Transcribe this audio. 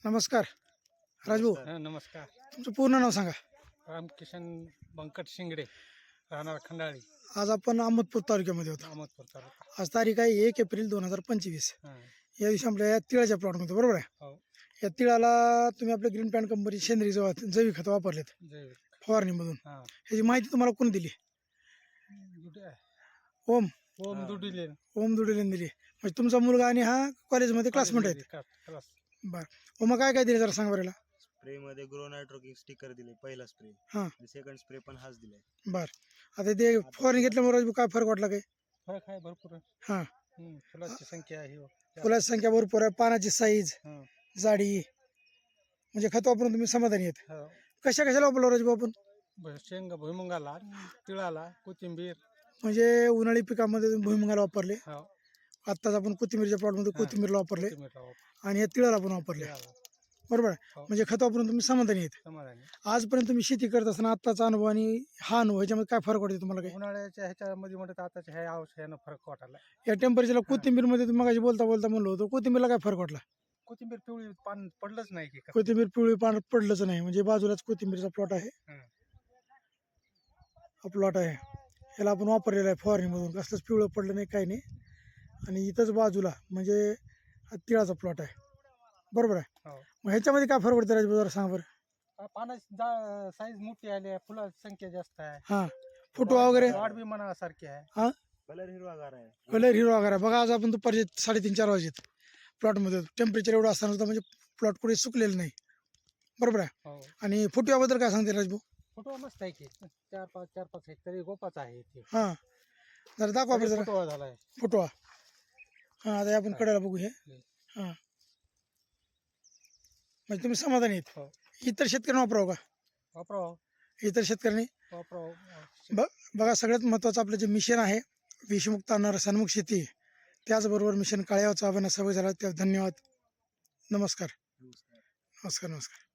नमस्कार राजभाऊ, हा, नमस्कार. तुमचं पूर्ण नाव सांगा. रामकिशन बंकट शिंगडे, राहणार खंडाळी, आज आपण अहमदपूर तालुक्यामध्ये होतो. अहमदपूर तालुका. आज तारीख आहे 1 एप्रिल 2025. हा, या दिवशी आपल्या या तिळाच्या प्लॉटमध्ये बरोबर आहे. हो, या तिळाला तुम्ही आपल्या ग्रीन पॅन्ट कंपनी सेंद्रिय जैविक खतं वापरलेत जैविक. फवारणीमधून. हा, ह्याची माहिती तुम्हाला कोणी दिली? दुडे आहे. ओम ओम दुडिले. ओम दुडेलेन दिली. म्हणजे तुमचा मुलगा आणि हा कॉलेजमध्ये क्लासमेट आहेत. क्लास. बरं, ओमा काय काय दिलं जरा सांगा बरं. स्प्रे मध्ये ग्रो नायट्रोकिंग स्टिकर दिले, पहिला स्प्रे. हां सेकंड स्प्रे पण हाच दिलाय. बरं, आता ते फवारणी घेतल्यामुळे राजभाऊ काय फरक वाटला काय? फरक आहे भरपूर. हां, फुलाची संख्या आहे हो. फुलाची संख्या भरपूर आहे, पानाची साईज, हा, जाडी, म्हणजे खत वापरून तुम्ही समाधानी आहेत. हो. कशा कशाला वापरलं राजभाऊ आपण? शेंगा भुईमुगाला, तिळाला, कोथिंबीर. म्हणजे उन्हाळी पिकामध्ये तुम्ही भुईमुगाला वापरले, हो, आत्ताच आपण कोथिंबीरच्या प्लॉटमध्ये कोथिंबीरला वापरले कोथिंबीर लावा. आणि या तिळाला पण वापरले, तिळाला. बरोबर आहे. हो. म्हणजे खत वापरून तुम्ही समाधानी आहेत. समाधानी. आजपर्यंत तुम्ही शेती करत असताना आत्ताचा अनुभव आणि हा अनुभव ह्याच्यामध्ये काय फरक वाटते तुम्हाला? काय उन्हाळ्याच्या ह्याच्यामध्ये म्हणत आताच्या ह्या औषधानं फरक वाटायला. या टेम्परेचरला कोथिंबीरमध्ये तुम्ही मगाशी बोलता बोलता म्हणलो होतो, कोथिंबीरला काय फरक वाटला? कोथिंबीर पिवळी पान पडलंच नाही की. कोथिंबीर पिवळी पान पडलंच नाही. म्हणजे बाजूलाच कोथिंबीरचा प्लॉट आहे, हं. हा प्लॉट आहे. याला आपण वापरलेला आहे फवारणीमधून, कसलंच पिवळं पडलं नाही, काही नाही. आणि इथंच बाजूला म्हणजे हा तिळाचा प्लॉट आहे, बरोबर आहे. हो. मग ह्याच्यामध्ये काय फरक पडतं राजभाऊ, जरा सांगा बरं. पानाची साईज मोठी आली आहे, फुलाची संख्या जास्त आहे, हां, फुटवा वगैरे, वाढ बी मनासारखी आहे. हां, कलर हिरवागार आहे. कलर हिरवा वगैरे. बघा, आज आपण दुपारचे 3:30-4 वाजत प्लॉटमध्ये होतो. टेम्परेचर एवढं असताना सुद्धा म्हणजे प्लॉट कुठे सुकलेलं नाही, बरोबर आहे. हो. आणि फुटव्याबद्दल काय सांगते राजभाऊ? फुटवा मस्त आहे की, 4-5 हेक्टरी गोपाचा आहे इथे. हां, जरा दाखवा बरं जरा फुटवा झालाय. फुटवा. हां, आता आपण कडेला बघू हे. हां, म्हणजे तुम्ही समाधानी आहेत. हो. इतर शेतकऱ्यांना वापरावं का? वापराव इतर शेतकऱ्यांनी वापराव. बघा, सगळ्यात महत्त्वाचं आपलं जे मिशन आहे विषमुक्त अन्न सन्मुख शेती, त्याचबरोबर मिशन काळ्याचा अभिनय सवय झाला. त्या धन्यवाद. नमस्कार. नमस्कार. नमस्कार. नमस्कार.